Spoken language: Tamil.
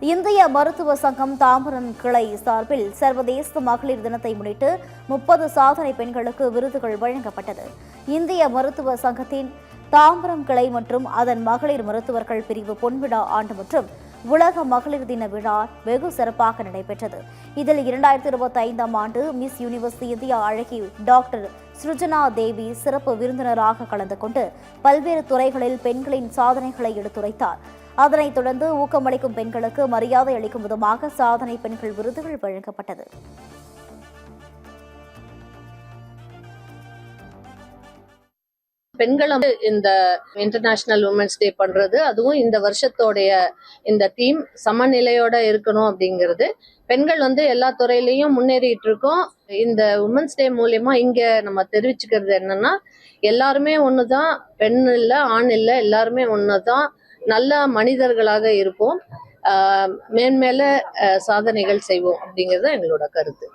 இந்திய மருத்துவ சங்கம் தாம்பரம் கிளை சார்பில் சர்வதேச மகளிர் தினத்தை முன்னிட்டு 30 சாதனை பெண்களுக்கு விருதுகள் வழங்கப்பட்டது. இந்திய மருத்துவ சங்கத்தின் தாம்பரம் கிளை மற்றும் அதன் மகளிர் மருத்துவர்கள் பிரிவு பொன்விழா ஆண்டு மற்றும் உலக மகளிர் தின விழா வெகு சிறப்பாக நடைபெற்றது. இதில் 2025ஆம் ஆண்டு மிஸ் யூனிவர்ஸ் இந்தியா அழகி டாக்டர் ஸ்ருஜனா தேவி சிறப்பு விருந்தினராக கலந்து கொண்டு பல்வேறு துறைகளில் பெண்களின் சாதனைகளை எடுத்துரைத்தார். அதனைத் தொடர்ந்து ஊக்கமளிக்கும் பெண்களுக்கு மரியாதை அளிக்கும் விதமாக சாதனை பெண்கள் விருதுகள் வழங்கப்பட்டது. பெண்கள் இந்த இன்டர்நேஷனல் உமன்ஸ் டே பண்றது, அதுவும் இந்த வருஷத்தோடைய இந்த தீம் சமநிலையோட இருக்கணும் அப்படிங்கிறது. பெண்கள் எல்லா துறையிலையும் முன்னேறிட்டு இருக்கோம். இந்த உமன்ஸ் டே மூலியமா இங்க நம்ம தெரிவிச்சுக்கிறது என்னன்னா, எல்லாருமே ஒண்ணுதான், பெண் இல்ல ஆண் இல்ல, எல்லாருமே ஒண்ணுதான், நல்ல மனிதர்களாக இருப்போம், மேன்மேல சாதனைகள் செய்வோம் அப்படிங்கிறது எங்களோட கருத்து.